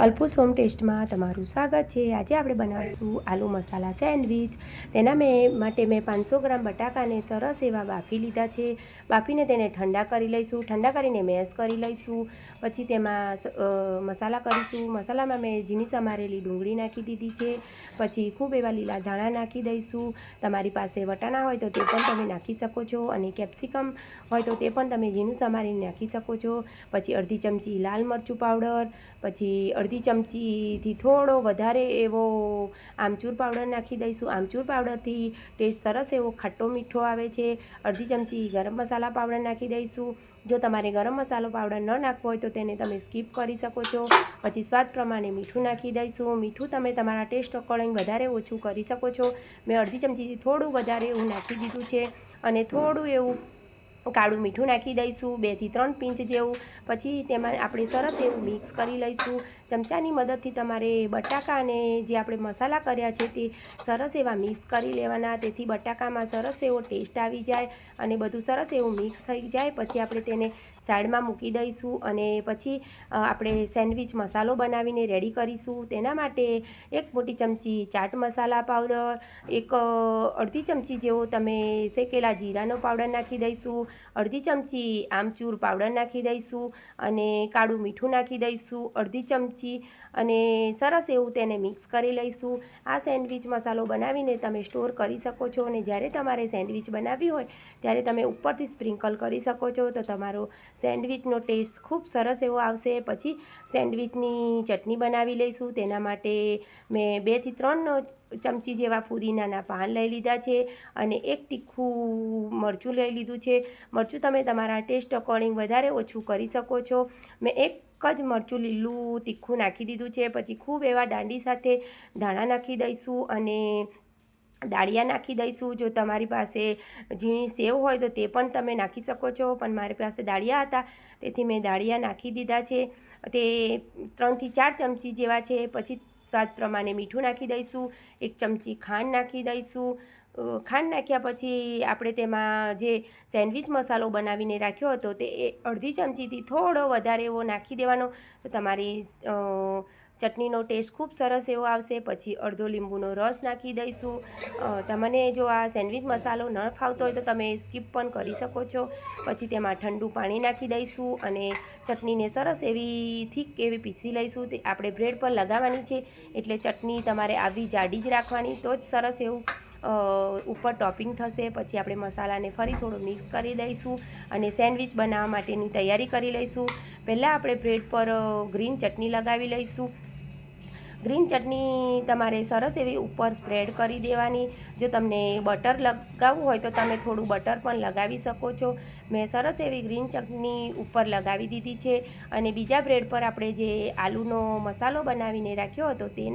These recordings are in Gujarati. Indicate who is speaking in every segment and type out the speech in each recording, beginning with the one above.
Speaker 1: કલ્પૂસ હોમ ટેસ્ટમાં તમારું સ્વાગત છે। આજે આપણે બનાવીશું આલુ મસાલા સેન્ડવિચ। તેના માટે મેં 500 ગ્રામ બટાકાને સરસ એવા બાફી લીધા છે। બાફીને તેને ઠંડા કરી લઈશું। ઠંડા કરીને મેશ કરી લઈશું। પછી તેમાં મસાલા કરીશું। મસાલામાં મેં ઝીણી સમારેલી ડુંગળી નાખી દીધી છે। પછી ખૂબ એવા લીલા ધાણા નાખી દઈશું। તમારી પાસે વટાણા હોય તો તે પણ તમે નાખી શકો છો, અને કેપ્સિકમ હોય તો તે પણ તમે ઝીણું સમારીને નાખી શકો છો। પછી અડધી ચમચી લાલ મરચું પાવડર, પછી અડધી ચમચીથી થોડો વધારે એવો આમચૂર પાવડર નાખી દઈશું। આમચૂર પાવડરથી ટેસ્ટ સરસ એવો ખાટો મીઠો આવે છે। અડધી ચમચી ગરમ મસાલા પાવડર નાખી દઈશું। જો તમારે ગરમ મસાલો પાવડર ન નાખવો હોય તો તેને તમે સ્કીપ કરી શકો છો। પછી સ્વાદ પ્રમાણે મીઠું નાખી દઈશું। મીઠું તમે તમારા ટેસ્ટ અકોર્ડિંગ વધારે ઓછું કરી શકો છો। મેં અડધી ચમચીથી થોડું વધારે એવું નાખી દીધું છે, અને થોડું એવું કાળું મીઠું નાખી દઈશું, 2 થી 3 પિંચ જેવું। પછી તેમાં આપણે સરસ એવું મિક્સ કરી લઈશું। ચમચાની મદદથી તમારે બટાકા અને જે આપણે મસાલા કર્યા છે તે સરસ એવા મિક્સ કરી લેવાના, તેથી બટાકામાં સરસ એવો ટેસ્ટ આવી જાય અને બધું સરસ એવું મિક્સ થઈ જાય। પછી આપણે તેને સાઈડમાં મૂકી દઈશું, અને પછી આપણે સેન્ડવિચ મસાલો બનાવીને રેડી કરીશું। તેના માટે 1 મોટી ચમચી ચાટ મસાલા પાવડર, અડધી ચમચી જેવો તમે શેકેલા જીરાનો પાવડર નાખી દઈશું, અડધી ચમચી આમચૂર પાવડર નાખી દઈશું, અને કાળું મીઠું નાખી દઈશું અડધી ચમચી, અને સરસ એવું તેને મિક્સ કરી લઈશું। આ સેન્ડવિચ મસાલો બનાવીને તમે સ્ટોર કરી શકો છો, અને જ્યારે તમારે સેન્ડવિચ બનાવવી હોય ત્યારે તમે ઉપરથી સ્પ્રિંકલ કરી શકો છો, તો તમારો સેન્ડવિચનો ટેસ્ટ ખૂબ સરસ એવો આવશે। પછી સેન્ડવિચની ચટણી બનાવી લઈશું। તેના માટે મેં 2 થી 3 ચમચી જેવા ફુદીનાના પાન લઈ લીધા છે, અને 1 તીખું મરચું લઈ લીધું છે। મરચું તમે તમારા ટેસ્ટ અકોર્ડિંગ વધારે ઓછું કરી શકો છો। મેં એક જ મરચું લીલું તીખું નાખી દીધું છે। પછી ખૂબ એવા દાંડી સાથે ધાણા નાખી દઈશું, અને દાળિયા નાખી દઈશું। જો તમારી પાસે ઝીણી સેવ હોય તો તે પણ તમે નાખી શકો છો, પણ મારી પાસે દાળિયા હતા તેથી મેં દાળિયા નાખી દીધા છે। તે 3 થી 4 ચમચી જેવા છે। પછી સ્વાદ પ્રમાણે મીઠું નાખી દઈશું, 1 ચમચી ખાંડ નાખી દઈશું। ખાંડ નાખ્યા પછી આપણે તેમાં જે સેન્ડવિચ મસાલો બનાવીને રાખ્યો હતો તે અડધી ચમચીથી થોડો વધારે એવો નાખી દેવાનો, તો તમારી ચટણીનો ટેસ્ટ ખૂબ સરસ એવો આવશે। પછી અડધો લીંબુનો રસ નાખી દઈશું। તમને જો આ સેન્ડવિચ મસાલો ન ફાવતો હોય તો તમે સ્કીપ પણ કરી શકો છો। પછી તેમાં ઠંડુ પાણી નાખી દઈશું, અને ચટણીને સરસ એવી થીક એવી પીસી લઈશું। તે આપણે બ્રેડ પર લગાવવાની છે, એટલે ચટણી તમારે આવી જાડી જ રાખવાની, તો જ સરસ એવું ઉપર ટોપિંગ થશે। પછી આપણે મસાલાને ફરી થોડું મિક્સ કરી દઈશું, અને સેન્ડવિચ બનાવવા માટેની તૈયારી કરી લઈશું। પહેલાં આપણે બ્રેડ પર ગ્રીન ચટણી લગાવી લઈશું। ગ્રીન ચટણી તમારે સરસ એવી ઉપર સ્પ્રેડ કરી દેવાની। જો તમને બટર લગાવવું હોય તો તમે થોડું બટર પણ લગાવી શકો છો। મેં સરસ એવી ગ્રીન ચટણી ઉપર લગાવી દીધી છે, અને બીજા બ્રેડ પર આપણે જે આલુનો મસાલો બનાવીને રાખ્યો હતો તે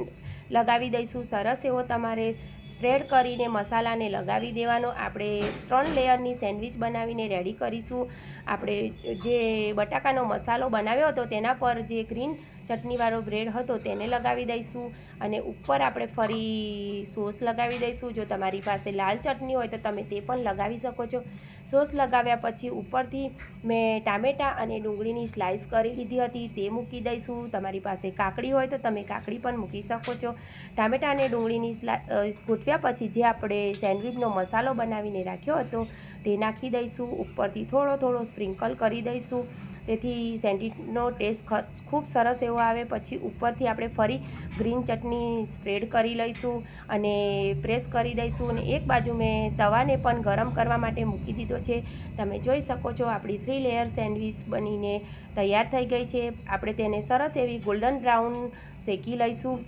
Speaker 1: લગાવી દઈશું। સરસ એવો તમારે સ્પ્રેડ કરીને મસાલાને લગાવી દેવાનો। આપણે 3 લેયરની સેન્ડવિચ બનાવીને રેડી કરીશું। આપણે જે બટાકાનો મસાલો બનાવ્યો હતો તેના પર જે ગ્રીન ચટણીવાળો બ્રેડ હતો તેને લગાવી દઈશું, અને ઉપર આપણે ફરી સોસ લગાવી દઈશું। જો તમારી પાસે લાલ ચટણી હોય તો તમે તે પણ લગાવી શકો છો। સોસ લગાવ્યા પછી ઉપરથી મેં ટામેટાં અને ડુંગળીની સ્લાઇસ કરી લીધી હતી તે મૂકી દઈશું। તમારી પાસે કાકડી હોય તો તમે કાકડી પણ મૂકી શકો છો। ટામેટાં અને ડુંગળીની સ્લાઇસ ગોઠવ્યા પછી જે આપણે સેન્ડવિચનો મસાલો બનાવીને રાખ્યો હતો તે નાખી દઈશું। ઉપરથી થોડો સ્પ્રિંકલ કરી દઈશું, તેથી સેન્ડવિચનો ટેસ્ટ ખૂબ સરસ એવો આવે। પછી ઉપરથી આપણે ફરી ગ્રીન ચટણી સ્પ્રેડ કરી લઈશું, અને પ્રેસ કરી દઈશું, અને એક બાજુ મેં તવાને પણ ગરમ કરવા માટે મૂકી દીધો છે। તમે જોઈ શકો છો આપણી 3 લેયર સેન્ડવિચ બનીને તૈયાર થઈ ગઈ છે। આપણે તેને સરસ એવી ગોલ્ડન બ્રાઉન શેકી લઈશું।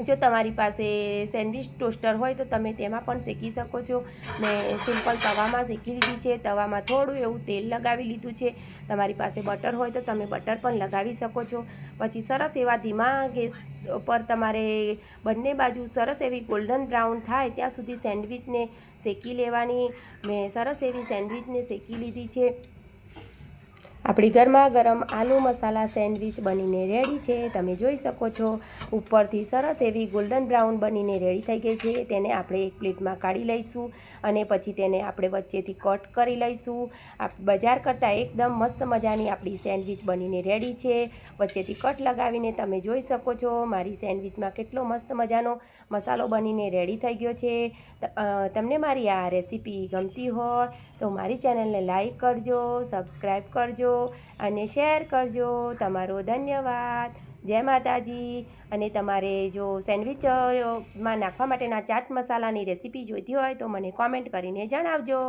Speaker 1: જો તમારી પાસે સેન્ડવિચ ટોસ્ટર હોય તો તમે તેમાં પણ શેકી શકો છો। મેં સિમ્પલ તવામાં શેકી લીધી છે। તવામાં થોડું એવું તેલ લગાવી લીધું છે। તમારી પાસે બટર હોય તો તમે બટર પણ લગાવી શકો છો। પછી સરસ એવા ધીમા ગેસ પર તમારે બંને બાજુ સરસ એવી ગોલ્ડન બ્રાઉન થાય ત્યાં સુધી સેન્ડવિચને શેકી લેવાની। મેં સરસ એવી સેન્ડવિચને શેકી લીધી છે। આપણી ગરમા ગરમ આલુ મસાલા સેન્ડવિચ બનીને રેડી છે. તમે જોઈ શકો છો ઉપરથી સરસ એવી ગોલ્ડન બ્રાઉન બનીને રેડી થઈ ગઈ છે. તેને આપણે એક પ્લેટમાં કાઢી લઈશું અને પછી તેને આપણે વચ્ચેથી કટ કરી લઈશું. બજાર કરતાં એકદમ મસ્ત મજાની આપણી સેન્ડવિચ બનીને રેડી છે. વચ્ચેથી કટ લગાવીને તમે જોઈ શકો છો મારી સેન્ડવિચમાં કેટલો મસ્ત મજાનો મસાલો બનીને રેડી થઈ ગયો છે. તમને મારી આ રેસીપી ગમતી હોય તો મારી ચેનલને લાઈક કરજો, સબસ્ક્રાઈબ કરજો અને શેર કરજો. તમારો ધન્યવાદ. જય માતાજી. અને તમારે જો સેન્ડવિચમાં નાખવા માટેના ચાટ મસાલાની રેસીપી જોઈતી હોય તો મને કોમેન્ટ કરીને જણાવજો.